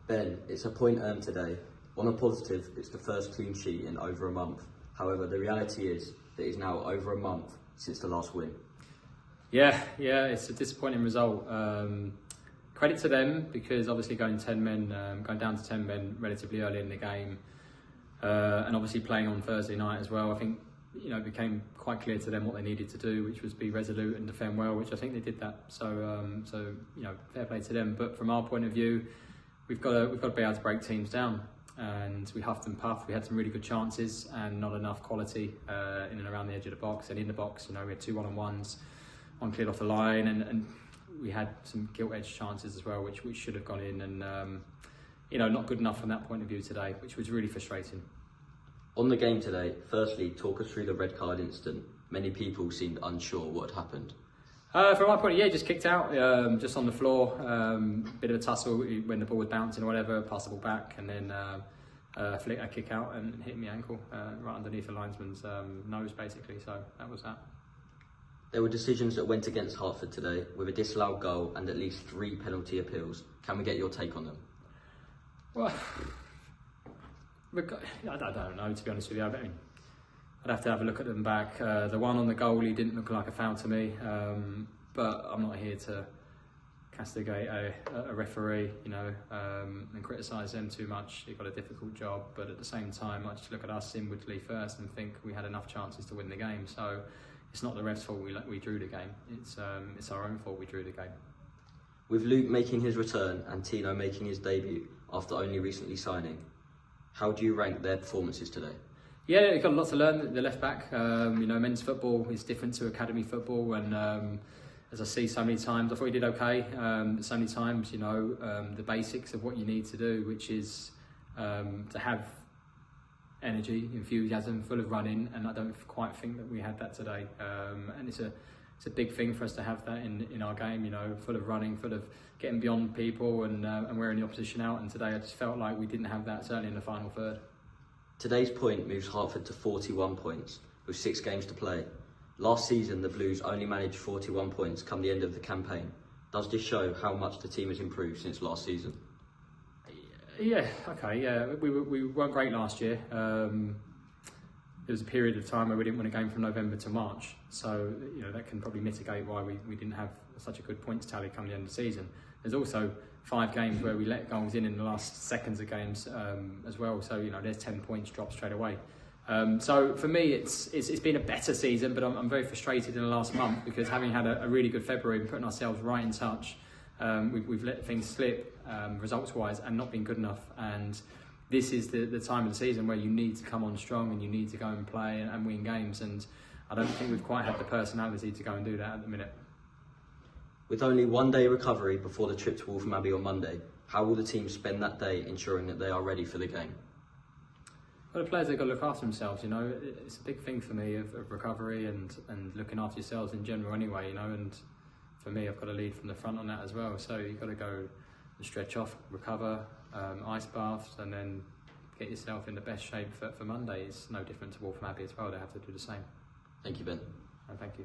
Ben, it's a point earned today. On a positive, it's the first clean sheet in over a month. However, the reality is that it's now over a month since the last win. Yeah, it's a disappointing result. Credit to them, because obviously going down to 10 men relatively early in the game, and obviously playing on Thursday night as well. I think it became quite clear to them what they needed to do, which was be resolute and defend well, which I think they did that. So fair play to them. But from our point of view, we've got to be able to break teams down, and we huffed and puffed. We had some really good chances and not enough quality in and around the edge of the box and in the box. We had 2 1-on-1s, one cleared off the line, and we had some gilt-edged chances as well, which should have gone in, and not good enough from that point of view today, which was really frustrating. On the game today, firstly, talk us through the red card incident. Many people seemed unsure what had happened. From my point of view, just kicked out, just on the floor, bit of a tussle when the ball was bouncing or whatever, passed the ball back, and then flicked a kick out and hit my ankle right underneath the linesman's nose, basically. So that was that. There were decisions that went against Hertford today, with a disallowed goal and at least 3 penalty appeals. Can we get your take on them? Well, I don't know, to be honest with you. I'd have to have a look at them back. The one on the goalie didn't look like a foul to me, but I'm not here to castigate a referee, and criticise them too much. They've got a difficult job, but at the same time, I just look at us inwardly first and think we had enough chances to win the game. So it's not the ref's fault we drew the game. It's our own fault we drew the game. With Luke making his return and Tino making his debut after only recently signing, how do you rank their performances today? Yeah, you've got a lot to learn, the left back. Men's football is different to academy football, and as I see so many times, I thought he did okay. So many times, the basics of what you need to do, which is to have energy, enthusiasm, full of running, and I don't quite think that we had that today. And it's a big thing for us to have that in our game, full of running, full of getting beyond people and wearing the opposition out. And today I just felt like we didn't have that, certainly in the final third. Today's point moves Hertford to 41 points, with 6 games to play. Last season, the Blues only managed 41 points come the end of the campaign. Does this show how much the team has improved since last season? Yeah, okay, yeah. We weren't great last year. There was a period of time where we didn't win a game from November to March, so that can probably mitigate why we didn't have such a good points tally come the end of the season. There's also 5 games where we let goals in the last seconds of games as well, so there's 10 points dropped straight away. So for me, it's been a better season, but I'm very frustrated in the last month, because having had a really good February and putting ourselves right in touch, we've let things slip results-wise and not been good enough. And this is the time of the season where you need to come on strong and you need to go and play and win games. And I don't think we've quite had the personality to go and do that at the minute. With only 1 day recovery before the trip to Waltham Abbey on Monday, how will the team spend that day ensuring that they are ready for the game? Well, the players have got to look after themselves, It's a big thing for me of recovery and looking after yourselves in general anyway, And for me, I've got to lead from the front on that as well. So you've got to go and stretch off, recover, ice baths, and then get yourself in the best shape for Monday. It's no different to Waltham Abbey as well. They have to do the same. Thank you, Ben. And thank you.